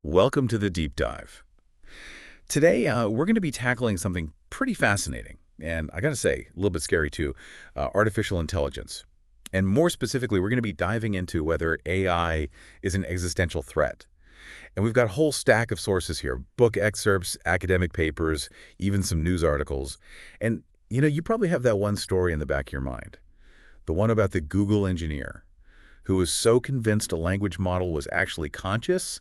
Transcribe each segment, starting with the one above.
Welcome to the Deep Dive. Today, we're going to be tackling something pretty fascinating, and I got to say, a little bit scary too, artificial intelligence. And more specifically, we're going to be diving into whether AI is an existential threat. And we've got a whole stack of sources here, book excerpts, academic papers, even some news articles. And, you probably have that one story in the back of your mind, the one about the Google engineer who was so convinced a language model was actually conscious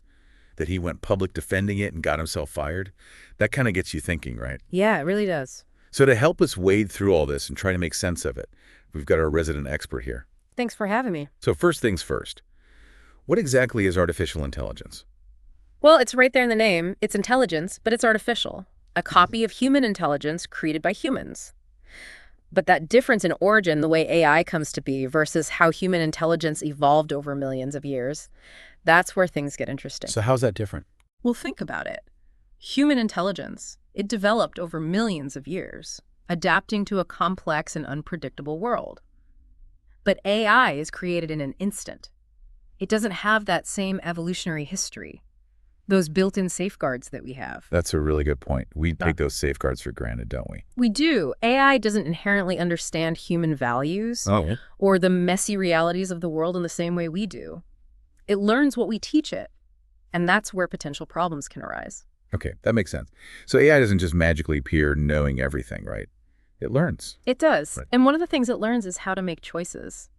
that he went public defending it and got himself fired. That kind of gets you thinking, right? Yeah, it really does. So to help us wade through all this and try to make sense of it, we've got our resident expert here. Thanks for having me. So first things first, what exactly is artificial intelligence? Well, it's right there in the name. It's intelligence, but it's artificial. A copy of human intelligence created by humans. But that difference in origin, the way AI comes to be versus how human intelligence evolved over millions of years, that's where things get interesting. So how's that different? Well, think about it. Human intelligence, it developed over millions of years, adapting to a complex and unpredictable world. But AI is created in an instant. It doesn't have that same evolutionary history, those built-in safeguards that we have. That's a really good point. We take those safeguards for granted, don't we? We do. AI doesn't inherently understand human values or the messy realities of the world in the same way we do. It learns what we teach it, and that's where potential problems can arise. Okay, that makes sense. So AI doesn't just magically appear knowing everything, right? It learns. It does. Right. And one of the things it learns is how to make choices.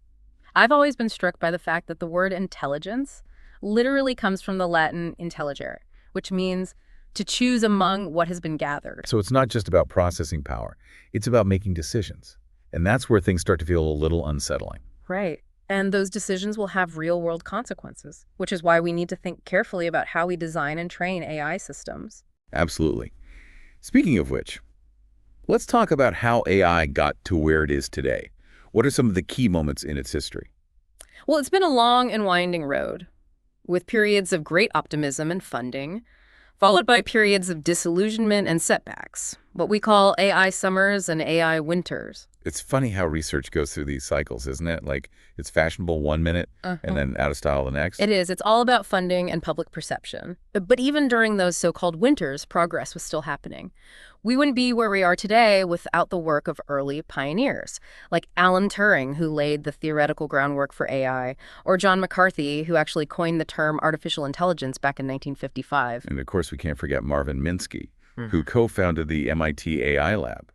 I've always been struck by the fact that the word intelligence literally comes from the Latin intelligere, which means to choose among what has been gathered. So it's not just about processing power. It's about making decisions. And that's where things start to feel a little unsettling. Right. And those decisions will have real-world consequences, which is why we need to think carefully about how we design and train AI systems. Absolutely. Speaking of which, let's talk about how AI got to where it is today. What are some of the key moments in its history? Well, it's been a long and winding road, with periods of great optimism and funding, followed by periods of disillusionment and setbacks, what we call AI summers and AI winters. It's funny how research goes through these cycles, isn't it? Like, it's fashionable one minute and then out of style the next. It is. It's all about funding and public perception. But even during those so-called winters, progress was still happening. We wouldn't be where we are today without the work of early pioneers, like Alan Turing, who laid the theoretical groundwork for AI, or John McCarthy, who actually coined the term artificial intelligence back in 1955. And of course, we can't forget Marvin Minsky, who co-founded the MIT AI lab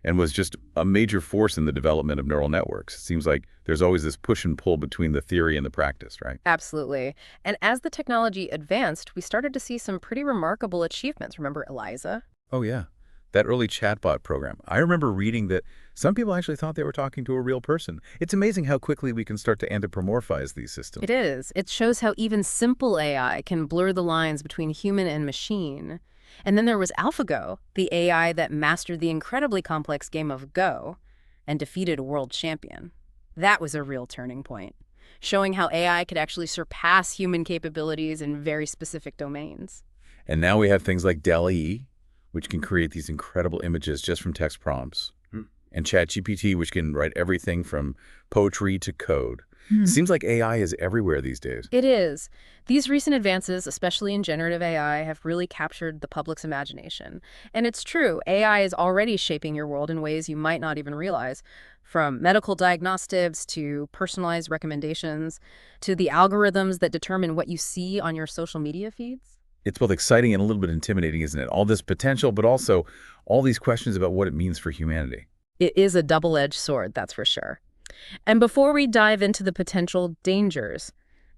and was just a major force in the development of neural networks. It seems like there's always this push and pull between the theory and the practice, right? Absolutely. And as the technology advanced, we started to see some pretty remarkable achievements. Remember Eliza? Oh, yeah. That early chatbot program. I remember reading that some people actually thought they were talking to a real person. It's amazing how quickly we can start to anthropomorphize these systems. It is. It shows how even simple AI can blur the lines between human and machine. And then there was AlphaGo, the AI that mastered the incredibly complex game of Go and defeated a world champion. That was a real turning point, showing how AI could actually surpass human capabilities in very specific domains. And now we have things like DALL-E, which can create these incredible images just from text prompts, and ChatGPT, which can write everything from poetry to code. Seems like AI is everywhere these days. It is. These recent advances, especially in generative AI, have really captured the public's imagination. And it's true, AI is already shaping your world in ways you might not even realize, from medical diagnostics to personalized recommendations to the algorithms that determine what you see on your social media feeds. It's both exciting and a little bit intimidating, isn't it? All this potential, but also all these questions about what it means for humanity. It is a double-edged sword, that's for sure. And before we dive into the potential dangers,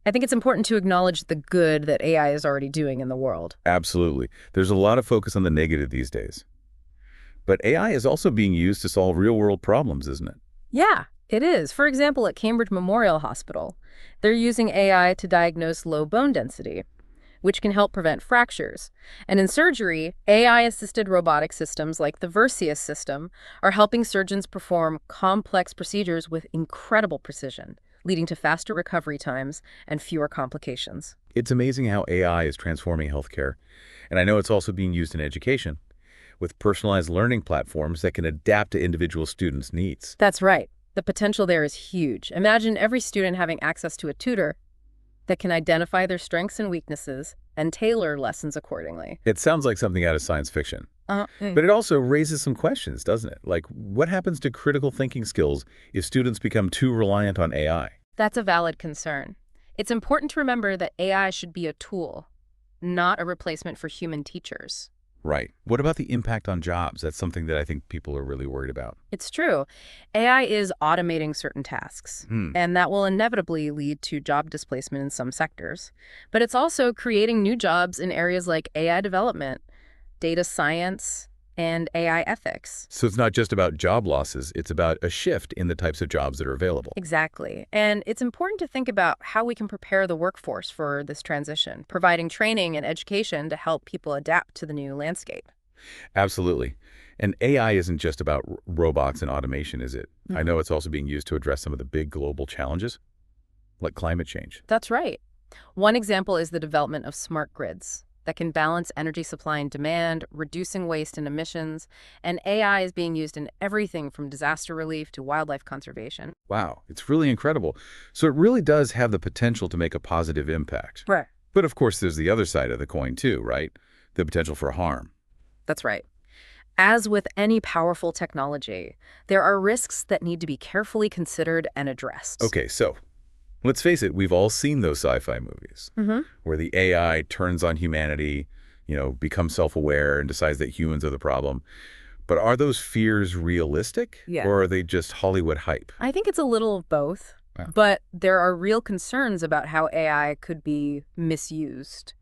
I think it's important to acknowledge the good that AI is already doing in the world. Absolutely. There's a lot of focus on the negative these days. But AI is also being used to solve real-world problems, isn't it? Yeah, it is. For example, at Cambridge Memorial Hospital, they're using AI to diagnose low bone density, which can help prevent fractures. And in surgery, AI-assisted robotic systems like the Versius system are helping surgeons perform complex procedures with incredible precision, leading to faster recovery times and fewer complications. It's amazing how AI is transforming healthcare. And I know it's also being used in education, with personalized learning platforms that can adapt to individual students' needs. That's right. The potential there is huge. Imagine every student having access to a tutor that can identify their strengths and weaknesses and tailor lessons accordingly. It sounds like something out of science fiction. Mm. But it also raises some questions, doesn't it? Like, what happens to critical thinking skills if students become too reliant on AI? That's a valid concern. It's important to remember that AI should be a tool, not a replacement for human teachers. Right. What about the impact on jobs? That's something that I think people are really worried about. It's true. AI is automating certain tasks, and that will inevitably lead to job displacement in some sectors. But it's also creating new jobs in areas like AI development, data science, and AI ethics. So it's not just about job losses, it's about a shift in the types of jobs that are available. Exactly. And it's important to think about how we can prepare the workforce for this transition, providing training and education to help people adapt to the new landscape. Absolutely. And AI isn't just about robots and automation, is it? I know it's also being used to address some of the big global challenges, like climate change. That's right. One example is the development of smart grids that can balance energy supply and demand, reducing waste and emissions, and AI is being used in everything from disaster relief to wildlife conservation. Wow, it's really incredible. So it really does have the potential to make a positive impact. Right. But of course, there's the other side of the coin too, right? The potential for harm. That's right. As with any powerful technology, there are risks that need to be carefully considered and addressed. Okay, so let's face it, we've all seen those sci-fi movies where the AI turns on humanity, becomes self-aware and decides that humans are the problem. But are those fears realistic? Yeah. Or are they just Hollywood hype? I think it's a little of both, Yeah. but there are real concerns about how AI could be misused,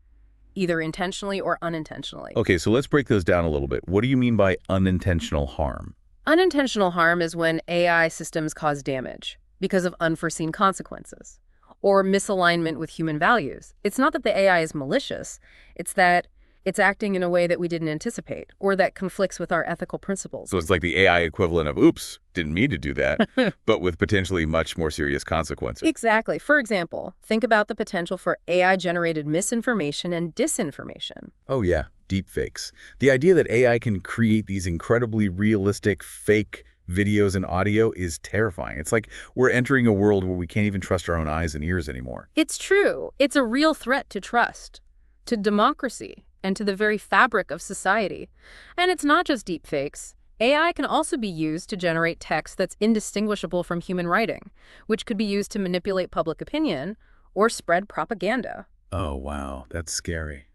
either intentionally or unintentionally. Okay, so let's break those down a little bit. What do you mean by unintentional harm? Unintentional harm is when AI systems cause damage because of unforeseen consequences or misalignment with human values. It's not that the AI is malicious, it's that it's acting in a way that we didn't anticipate or that conflicts with our ethical principles. So it's like the AI equivalent of, oops, didn't mean to do that, but with potentially much more serious consequences. Exactly. For example, think about the potential for AI-generated misinformation and disinformation. Oh yeah, deepfakes. The idea that AI can create these incredibly realistic fake videos and audio is terrifying. It's like we're entering a world where we can't even trust our own eyes and ears anymore. It's true. It's a real threat to trust, to democracy, and to the very fabric of society. And it's not just deepfakes. AI can also be used to generate text that's indistinguishable from human writing, which could be used to manipulate public opinion or spread propaganda. Oh wow, that's scary.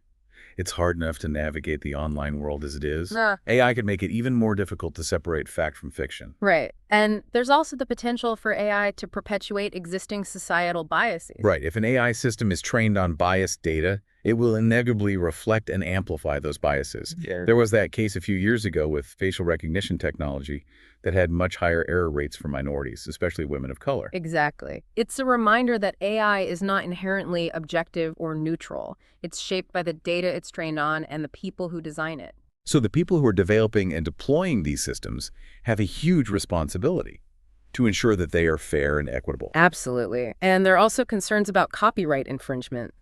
It's hard enough to navigate the online world as it is. Ah. AI could make it even more difficult to separate fact from fiction. Right. And there's also the potential for AI to perpetuate existing societal biases. Right. If an AI system is trained on biased data, it will inevitably reflect and amplify those biases. Yeah. There was that case a few years ago with facial recognition technology that had much higher error rates for minorities, especially women of color. Exactly. It's a reminder that AI is not inherently objective or neutral. It's shaped by the data it's trained on and the people who design it. So the people who are developing and deploying these systems have a huge responsibility to ensure that they are fair and equitable. Absolutely. And there are also concerns about copyright infringement.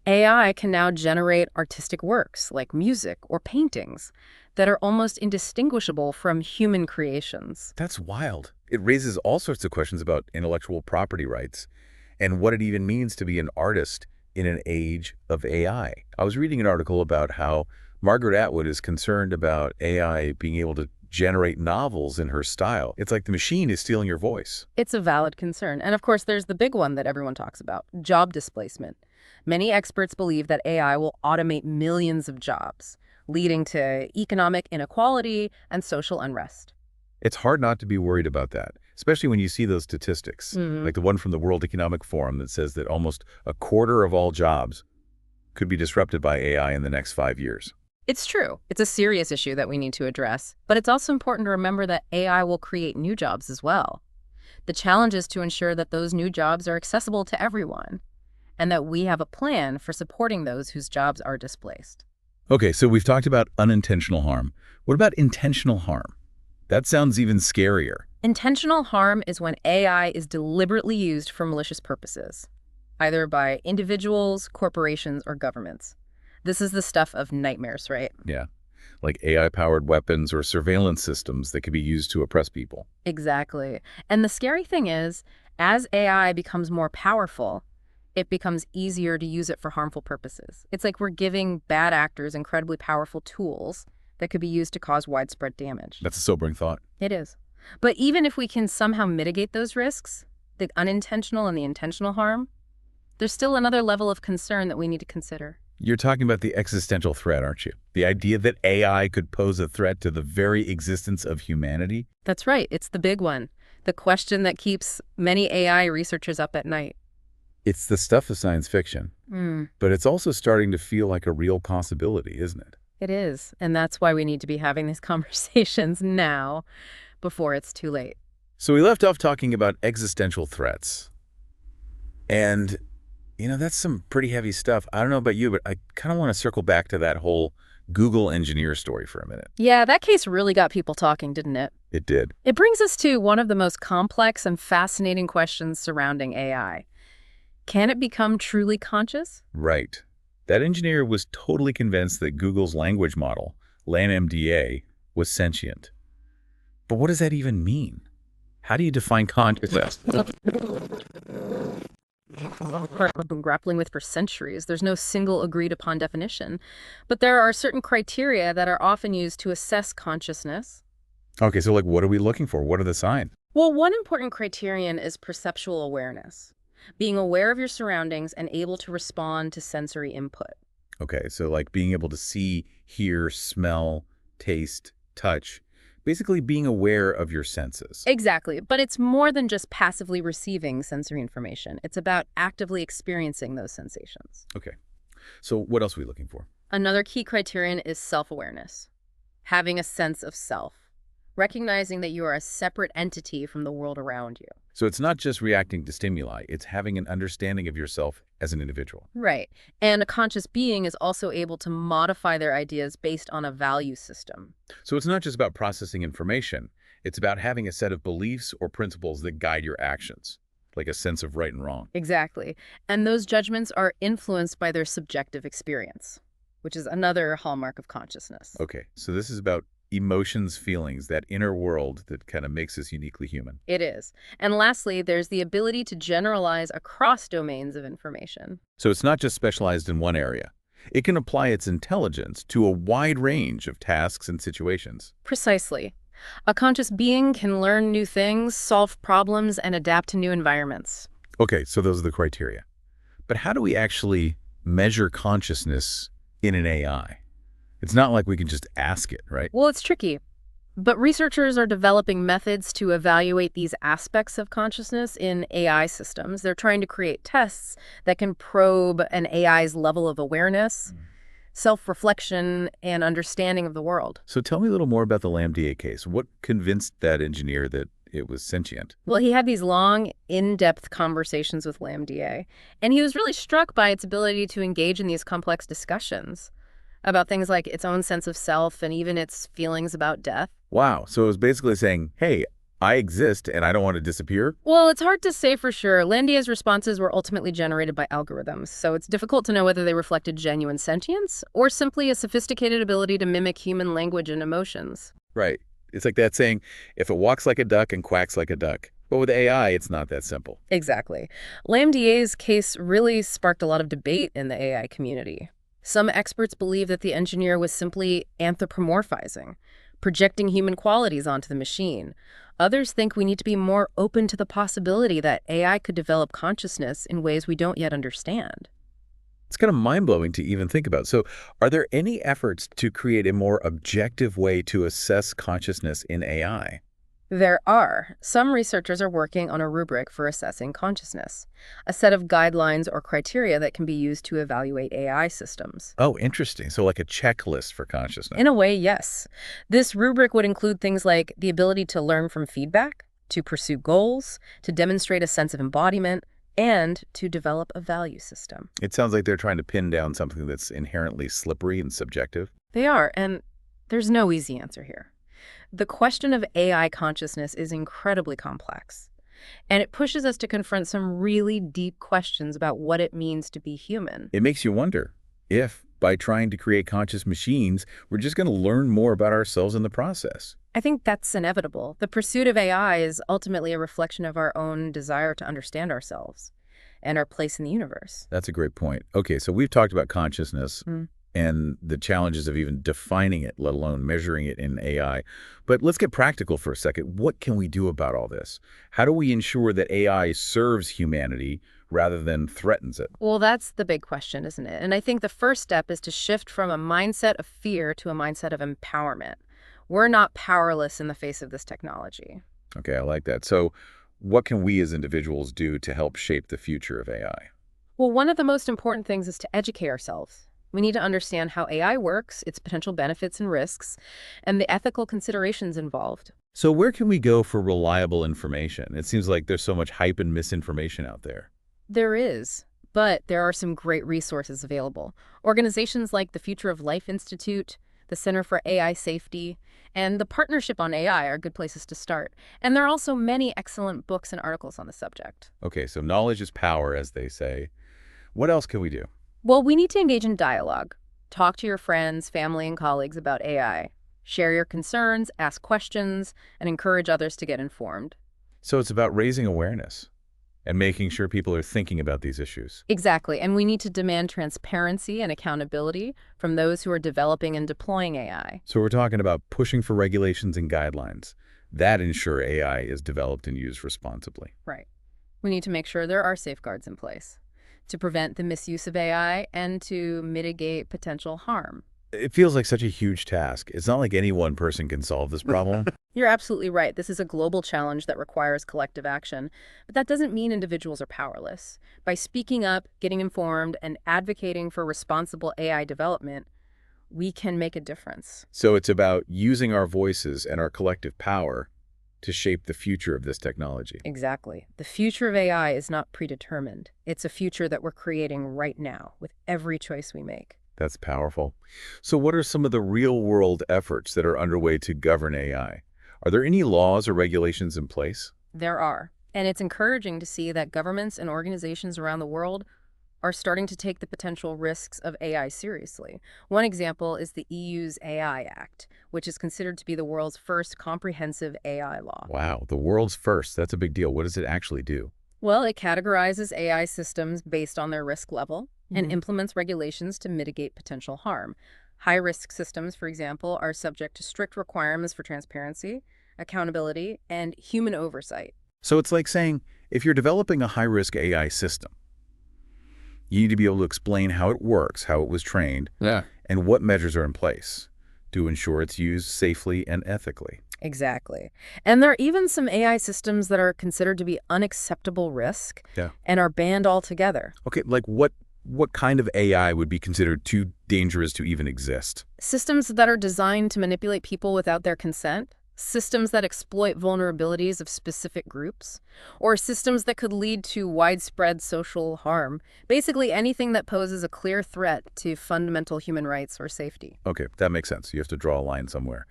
AI can now generate artistic works like music or paintings that are almost indistinguishable from human creations. That's wild. It raises all sorts of questions about intellectual property rights and what it even means to be an artist in an age of AI. I was reading an article about how Margaret Atwood is concerned about AI being able to generate novels in her style. It's like the machine is stealing your voice. It's a valid concern. And of course, there's the big one that everyone talks about, job displacement. Many experts believe that AI will automate millions of jobs, leading to economic inequality and social unrest. It's hard not to be worried about that, especially when you see those statistics, like the one from the World Economic Forum that says that almost a quarter of all jobs could be disrupted by AI in the next 5 years. It's true. It's a serious issue that we need to address, but it's also important to remember that AI will create new jobs as well. The challenge is to ensure that those new jobs are accessible to everyone, and that we have a plan for supporting those whose jobs are displaced. Okay, so we've talked about unintentional harm. What about intentional harm? That sounds even scarier. Intentional harm is when AI is deliberately used for malicious purposes, either by individuals, corporations, or governments. This is the stuff of nightmares, right? Yeah, like AI-powered weapons or surveillance systems that could be used to oppress people. Exactly. And the scary thing is, as AI becomes more powerful, it becomes easier to use it for harmful purposes. It's like we're giving bad actors incredibly powerful tools that could be used to cause widespread damage. That's a sobering thought. It is. But even if we can somehow mitigate those risks, the unintentional and the intentional harm, there's still another level of concern that we need to consider. You're talking about the existential threat, aren't you? The idea that AI could pose a threat to the very existence of humanity? That's right. It's the big one. The question that keeps many AI researchers up at night. It's the stuff of science fiction, but it's also starting to feel like a real possibility, isn't it? It is. And that's why we need to be having these conversations now, before it's too late. So we left off talking about existential threats. And, that's some pretty heavy stuff. I don't know about you, but I kind of want to circle back to that whole Google engineer story for a minute. Yeah, that case really got people talking, didn't it? It did. It brings us to one of the most complex and fascinating questions surrounding AI. Can it become truly conscious? Right. That engineer was totally convinced that Google's language model, LangMDA, was sentient. But what does that even mean? How do you define consciousness? I've been grappling with for centuries. There's no single agreed-upon definition. But there are certain criteria that are often used to assess consciousness. Okay, so what are we looking for? What are the signs? Well, one important criterion is perceptual awareness. Being aware of your surroundings and able to respond to sensory input. Okay, so being able to see, hear, smell, taste, touch. Basically being aware of your senses. Exactly, but it's more than just passively receiving sensory information. It's about actively experiencing those sensations. Okay, so what else are we looking for? Another key criterion is self-awareness. Having a sense of self. Recognizing that you are a separate entity from the world around you. So it's not just reacting to stimuli, it's having an understanding of yourself as an individual. Right. And a conscious being is also able to modify their ideas based on a value system. So it's not just about processing information, it's about having a set of beliefs or principles that guide your actions, like a sense of right and wrong. Exactly. And those judgments are influenced by their subjective experience, which is another hallmark of consciousness. Okay, so this is about emotions, feelings, that inner world that kind of makes us uniquely human. It is. And lastly, there's the ability to generalize across domains of information. So it's not just specialized in one area. It can apply its intelligence to a wide range of tasks and situations. Precisely. A conscious being can learn new things, solve problems, and adapt to new environments. Okay, so those are the criteria. But how do we actually measure consciousness in an AI? It's not like we can just ask it, right? Well, it's tricky. But researchers are developing methods to evaluate these aspects of consciousness in AI systems. They're trying to create tests that can probe an AI's level of awareness, self-reflection, and understanding of the world. So tell me a little more about the LangMDA case. What convinced that engineer that it was sentient? Well, he had these long, in-depth conversations with LangMDA, and he was really struck by its ability to engage in these complex discussions about things like its own sense of self and even its feelings about death. Wow. So it was basically saying, hey, I exist and I don't want to disappear? Well, it's hard to say for sure. LangMDA's responses were ultimately generated by algorithms, so it's difficult to know whether they reflected genuine sentience or simply a sophisticated ability to mimic human language and emotions. Right. It's like that saying, if it walks like a duck and quacks like a duck. But with AI, it's not that simple. Exactly. LangMDA's case really sparked a lot of debate in the AI community. Some experts believe that the engineer was simply anthropomorphizing, projecting human qualities onto the machine. Others think we need to be more open to the possibility that AI could develop consciousness in ways we don't yet understand. It's kind of mind-blowing to even think about. So are there any efforts to create a more objective way to assess consciousness in AI? There are. Some researchers are working on a rubric for assessing consciousness, a set of guidelines or criteria that can be used to evaluate AI systems. Oh, interesting. So like a checklist for consciousness. In a way, yes. This rubric would include things like the ability to learn from feedback, to pursue goals, to demonstrate a sense of embodiment, and to develop a value system. It sounds like they're trying to pin down something that's inherently slippery and subjective. They are, and there's no easy answer here. The question of AI consciousness is incredibly complex, and it pushes us to confront some really deep questions about what it means to be human. It makes you wonder if, by trying to create conscious machines, we're just going to learn more about ourselves in the process. I think that's inevitable. The pursuit of AI is ultimately a reflection of our own desire to understand ourselves. and our place in the universe. That's a great point. Okay, so we've talked about consciousness Mm. and the challenges of even defining it, let alone measuring it in AI. But let's get practical for a second. What can we do about all this? How do we ensure that AI serves humanity rather than threatens it? Well, that's the big question, isn't it? And I think the first step is to shift from a mindset of fear to a mindset of empowerment. We're not powerless in the face of this technology. Okay, I like that. So what can we as individuals do to help shape the future of AI? Well, one of the most important things is to educate ourselves. We need to understand how AI works, its potential benefits and risks, and the ethical considerations involved. So where can we go for reliable information? It seems like there's so much hype and misinformation out there. There is, but there are some great resources available. Organizations like the Future of Life Institute, the Center for AI Safety, and the Partnership on AI are good places to start. And there are also many excellent books and articles on the subject. Okay, so knowledge is power, as they say. What else can we do? Well, we need to engage in dialogue. Talk to your friends, family, and colleagues about AI. Share your concerns, ask questions, and encourage others to get informed. So it's about raising awareness and making sure people are thinking about these issues. Exactly, and we need to demand transparency and accountability from those who are developing and deploying AI. So we're talking about pushing for regulations and guidelines that ensure AI is developed and used responsibly. Right. We need to make sure there are safeguards in place to prevent the misuse of AI and to mitigate potential harm. It feels like such a huge task. It's not like any one person can solve this problem. You're absolutely right. This is a global challenge that requires collective action. But that doesn't mean individuals are powerless. By speaking up, getting informed, and advocating for responsible AI development, we can make a difference. So it's about using our voices and our collective power to shape the future of this technology. Exactly. The future of AI is not predetermined. It's a future that we're creating right now with every choice we make. That's powerful. So what are some of the real-world efforts that are underway to govern AI? Are there any laws or regulations in place? There are. And it's encouraging to see that governments and organizations around the world are starting to take the potential risks of AI seriously. One example is the EU's AI Act, which is considered to be the world's first comprehensive AI law. Wow, the world's first. That's a big deal. What does it actually do? Well, it categorizes AI systems based on their risk level and implements regulations to mitigate potential harm. High-risk systems, for example, are subject to strict requirements for transparency, accountability, and human oversight. So it's like saying, if you're developing a high-risk AI system, you need to be able to explain how it works, how it was trained, and what measures are in place to ensure it's used safely and ethically. Exactly. And there are even some AI systems that are considered to be unacceptable risk and are banned altogether. Okay, like what kind of AI would be considered too dangerous to even exist? Systems that are designed to manipulate people without their consent, systems that exploit vulnerabilities of specific groups, or systems that could lead to widespread social harm. Basically anything that poses a clear threat to fundamental human rights or safety. Okay, that makes sense. You have to draw a line somewhere.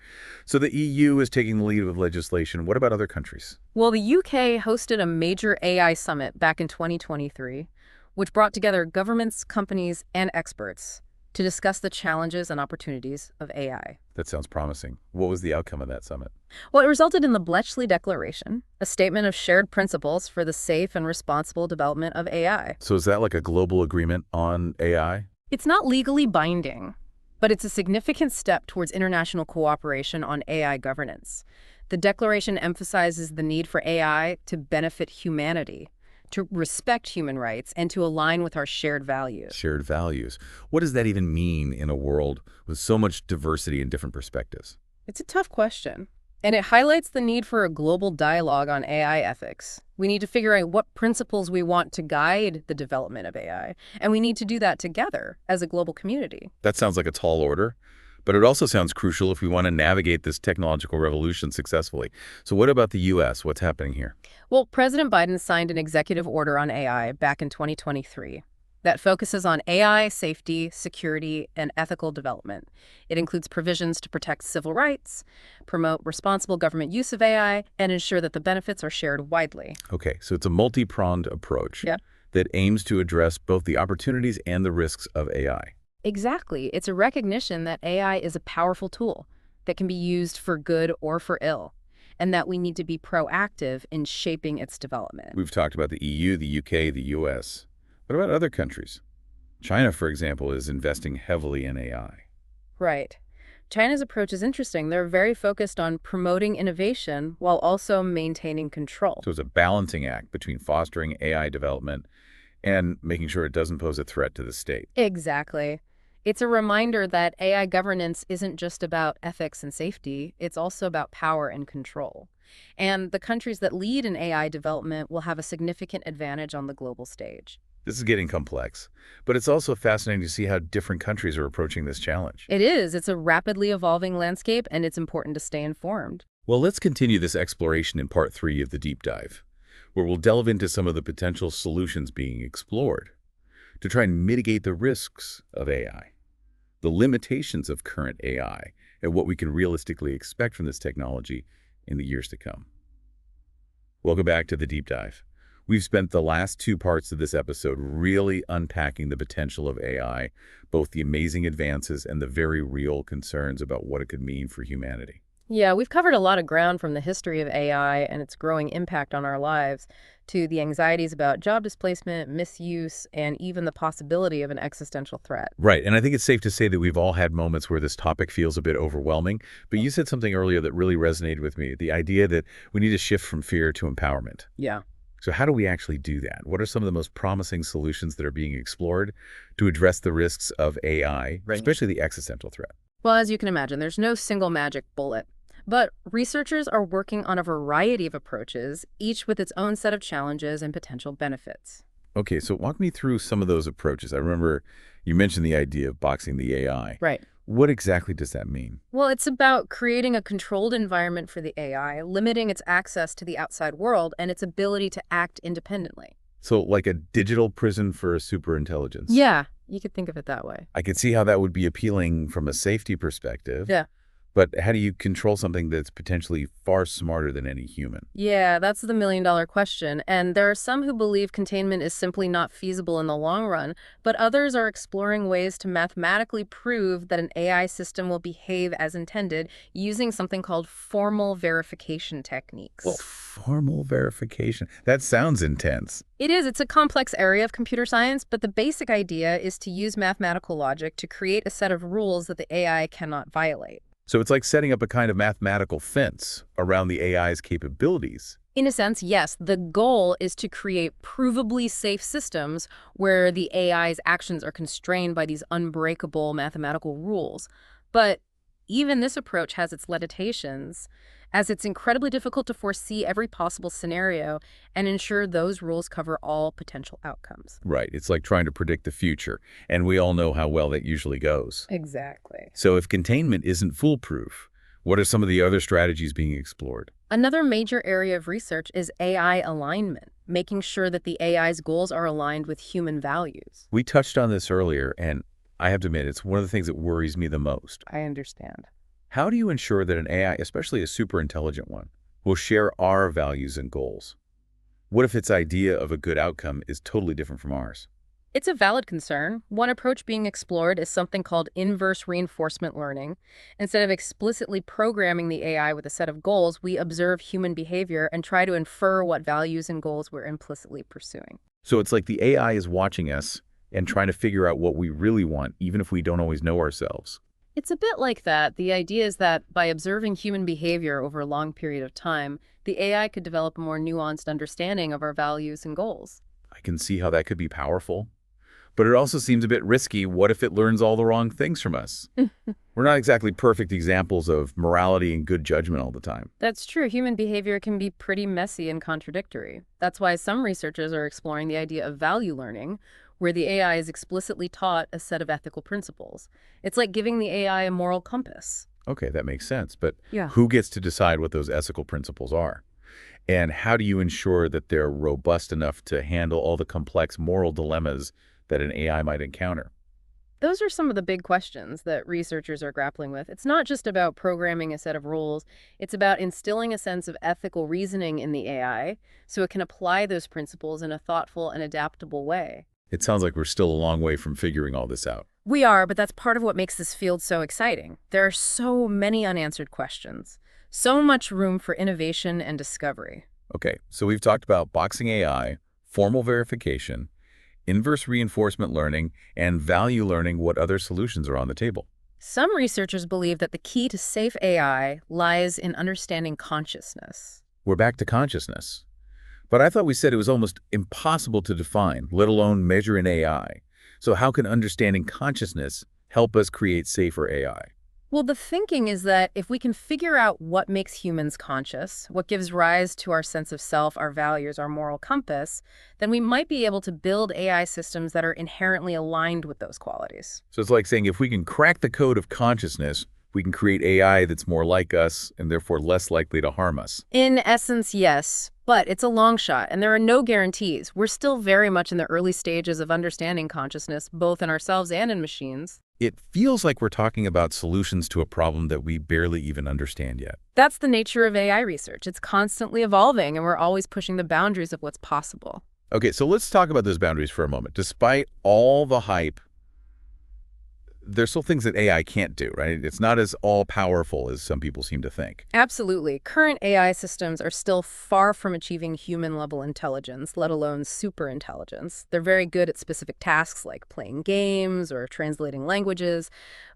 So the EU is taking the lead with legislation. What about other countries? Well, the UK hosted a major AI summit back in 2023, which brought together governments, companies, and experts to discuss the challenges and opportunities of AI. That sounds promising. What was the outcome of that summit? Well, it resulted in the Bletchley Declaration, a statement of shared principles for the safe and responsible development of AI. So is that like a global agreement on AI? It's not legally binding, but it's a significant step towards international cooperation on AI governance. The declaration emphasizes the need for AI to benefit humanity, to respect human rights, and to align with our shared values. Shared values. What does that even mean in a world with so much diversity and different perspectives? It's a tough question, and it highlights the need for a global dialogue on AI ethics. We need to figure out what principles we want to guide the development of AI, and we need to do that together as a global community. That sounds like a tall order, but it also sounds crucial if we want to navigate this technological revolution successfully. So what about the U.S.? What's happening here? Well, President Biden signed an executive order on AI back in 2023 that focuses on AI safety, security, and ethical development. It includes provisions to protect civil rights, promote responsible government use of AI, and ensure that the benefits are shared widely. Okay, so it's a multi-pronged approach that aims to address both the opportunities and the risks of AI. Exactly. It's a recognition that AI is a powerful tool that can be used for good or for ill, and that we need to be proactive in shaping its development. We've talked about the EU, the UK, the US. What about other countries? China, for example, is investing heavily in AI. Right. China's approach is interesting. They're very focused on promoting innovation while also maintaining control. So it's a balancing act between fostering AI development and making sure it doesn't pose a threat to the state. Exactly. It's a reminder that AI governance isn't just about ethics and safety, it's also about power and control. And the countries that lead in AI development will have a significant advantage on the global stage. This is getting complex, but it's also fascinating to see how different countries are approaching this challenge. It is. It's a rapidly evolving landscape, and it's important to stay informed. Well, let's continue this exploration in part 3 of the deep dive, where we'll delve into some of the potential solutions being explored to try and mitigate the risks of AI, the limitations of current AI, and what we can realistically expect from this technology in the years to come. Welcome back to the deep dive. We've spent the last 2 parts of this episode really unpacking the potential of AI, both the amazing advances and the very real concerns about what it could mean for humanity. Yeah, we've covered a lot of ground from the history of AI and its growing impact on our lives to the anxieties about job displacement, misuse, and even the possibility of an existential threat. Right, and I think it's safe to say that we've all had moments where this topic feels a bit overwhelming, but you said something earlier that really resonated with me, the idea that we need to shift from fear to empowerment. Yeah. So how do we actually do that? What are some of the most promising solutions that are being explored to address the risks of AI, Right. especially the existential threat? Well, as you can imagine, there's no single magic bullet. But researchers are working on a variety of approaches, each with its own set of challenges and potential benefits. Okay, so walk me through some of those approaches. I remember you mentioned the idea of boxing the AI. Right. What exactly does that mean? Well, it's about creating a controlled environment for the AI, limiting its access to the outside world and its ability to act independently. So like a digital prison for a superintelligence. Yeah, you could think of it that way. I could see how that would be appealing from a safety perspective. Yeah. But how do you control something that's potentially far smarter than any human? Yeah, that's the million-dollar question. And there are some who believe containment is simply not feasible in the long run, but others are exploring ways to mathematically prove that an AI system will behave as intended using something called formal verification techniques. Well, formal verification. That sounds intense. It is. It's a complex area of computer science, but the basic idea is to use mathematical logic to create a set of rules that the AI cannot violate. So it's like setting up a kind of mathematical fence around the AI's capabilities. In a sense, yes. The goal is to create provably safe systems where the AI's actions are constrained by these unbreakable mathematical rules. But even this approach has its limitations, as it's incredibly difficult to foresee every possible scenario and ensure those rules cover all potential outcomes. Right. It's like trying to predict the future, and we all know how well that usually goes. Exactly. So if containment isn't foolproof, what are some of the other strategies being explored? Another major area of research is AI alignment, making sure that the AI's goals are aligned with human values. We touched on this earlier, and I have to admit, it's one of the things that worries me the most. I understand. How do you ensure that an AI, especially a super intelligent one, will share our values and goals? What if its idea of a good outcome is totally different from ours? It's a valid concern. One approach being explored is something called inverse reinforcement learning. Instead of explicitly programming the AI with a set of goals, we observe human behavior and try to infer what values and goals we're implicitly pursuing. So it's like the AI is watching us and trying to figure out what we really want, even if we don't always know ourselves. It's a bit like that. The idea is that by observing human behavior over a long period of time, the AI could develop a more nuanced understanding of our values and goals. I can see how that could be powerful. But it also seems a bit risky. What if it learns all the wrong things from us? We're not exactly perfect examples of morality and good judgment all the time. That's true. Human behavior can be pretty messy and contradictory. That's why some researchers are exploring the idea of value learning, where the AI is explicitly taught a set of ethical principles. It's like giving the AI a moral compass. Okay, that makes sense. But Yeah. who gets to decide what those ethical principles are? And how do you ensure that they're robust enough to handle all the complex moral dilemmas that an AI might encounter? Those are some of the big questions that researchers are grappling with. It's not just about programming a set of rules. It's about instilling a sense of ethical reasoning in the AI so it can apply those principles in a thoughtful and adaptable way. It sounds like we're still a long way from figuring all this out. We are, but that's part of what makes this field so exciting. There are so many unanswered questions. So much room for innovation and discovery. Okay, so we've talked about boxing AI, formal verification, inverse reinforcement learning, and value learning. What other solutions are on the table? Some researchers believe that the key to safe AI lies in understanding consciousness. We're back to consciousness. But I thought we said it was almost impossible to define, let alone measure in AI. So how can understanding consciousness help us create safer AI? Well, the thinking is that if we can figure out what makes humans conscious, what gives rise to our sense of self, our values, our moral compass, then we might be able to build AI systems that are inherently aligned with those qualities. So it's like saying if we can crack the code of consciousness, we can create AI that's more like us and therefore less likely to harm us. In essence, yes, but it's a long shot, and there are no guarantees. We're still very much in the early stages of understanding consciousness, both in ourselves and in machines. It feels like we're talking about solutions to a problem that we barely even understand yet. That's the nature of AI research. It's constantly evolving, and we're always pushing the boundaries of what's possible. Okay, so let's talk about those boundaries for a moment. Despite all the hype, there's still things that AI can't do, right? It's not as all-powerful as some people seem to think. Absolutely. Current AI systems are still far from achieving human-level intelligence, let alone superintelligence. They're very good at specific tasks like playing games or translating languages,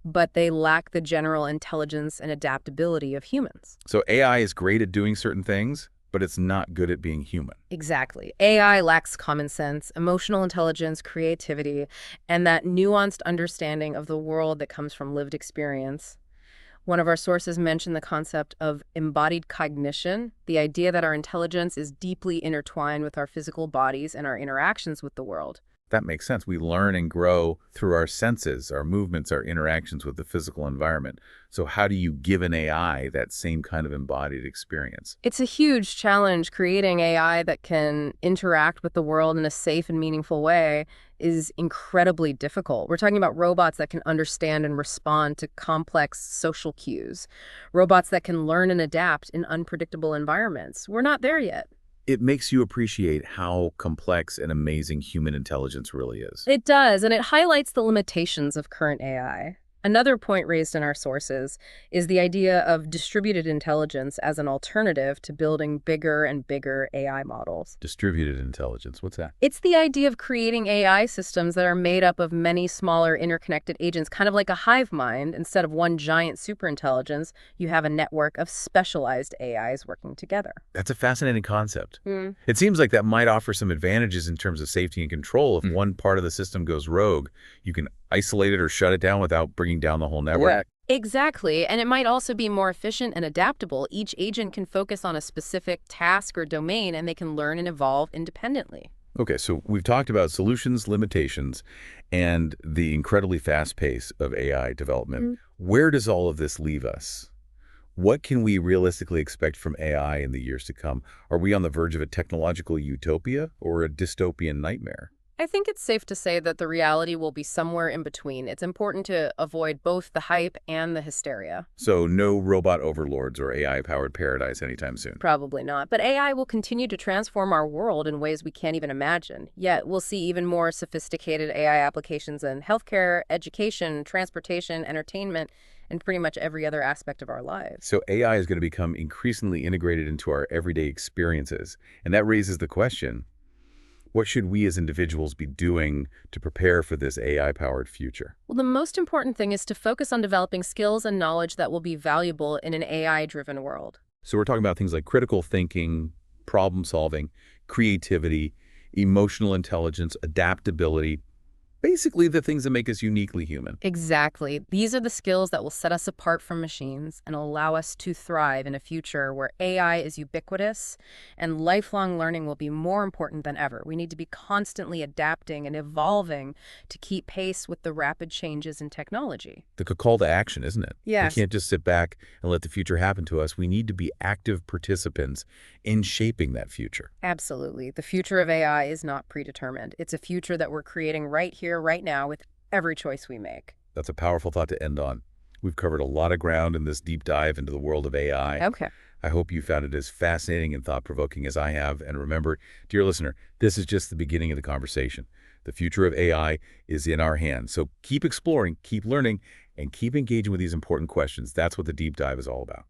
but they lack the general intelligence and adaptability of humans. So AI is great at doing certain things, but it's not good at being human. Exactly. AI lacks common sense, emotional intelligence, creativity, and that nuanced understanding of the world that comes from lived experience. One of our sources mentioned the concept of embodied cognition, the idea that our intelligence is deeply intertwined with our physical bodies and our interactions with the world. That makes sense. We learn and grow through our senses, our movements, our interactions with the physical environment. So how do you give an AI that same kind of embodied experience? It's a huge challenge. Creating AI that can interact with the world in a safe and meaningful way is incredibly difficult. We're talking about robots that can understand and respond to complex social cues, robots that can learn and adapt in unpredictable environments. We're not there yet. It makes you appreciate how complex and amazing human intelligence really is. It does, and it highlights the limitations of current AI. Another point raised in our sources is the idea of distributed intelligence as an alternative to building bigger and bigger AI models. Distributed intelligence, what's that? It's the idea of creating AI systems that are made up of many smaller interconnected agents, kind of like a hive mind. Instead of one giant superintelligence, you have a network of specialized AIs working together. That's a fascinating concept. It seems like that might offer some advantages in terms of safety and control. If one part of the system goes rogue, you can isolate it or shut it down without bringing down the whole network. Exactly, and it might also be more efficient and adaptable. Each agent can focus on a specific task or domain, and they can learn and evolve independently. Okay, so we've talked about solutions, limitations, and the incredibly fast pace of AI development. Where does all of this leave us? What can we realistically expect from AI in the years to come? Are we on the verge of a technological utopia or a dystopian nightmare? I think it's safe to say that the reality will be somewhere in between. It's important to avoid both the hype and the hysteria. So no robot overlords or AI-powered paradise anytime soon. Probably not. But AI will continue to transform our world in ways we can't even imagine. Yet we'll see even more sophisticated AI applications in healthcare, education, transportation, entertainment, and pretty much every other aspect of our lives. So AI is going to become increasingly integrated into our everyday experiences. And that raises the question, what should we as individuals be doing to prepare for this AI-powered future? Well, the most important thing is to focus on developing skills and knowledge that will be valuable in an AI-driven world. So we're talking about things like critical thinking, problem solving, creativity, emotional intelligence, adaptability, basically the things that make us uniquely human. Exactly. These are the skills that will set us apart from machines and allow us to thrive in a future where AI is ubiquitous and lifelong learning will be more important than ever. We need to be constantly adapting and evolving to keep pace with the rapid changes in technology. The call to action, isn't it? Yes. We can't just sit back and let the future happen to us. We need to be active participants in shaping that future. Absolutely. The future of AI is not predetermined. It's a future that we're creating right here, right now, with every choice we make. That's a powerful thought to end on. We've covered a lot of ground in this deep dive into the world of AI. Okay. I hope you found it as fascinating and thought-provoking as I have. And remember, dear listener, this is just the beginning of the conversation. The future of AI is in our hands. So keep exploring, keep learning, and keep engaging with these important questions. That's what the deep dive is all about.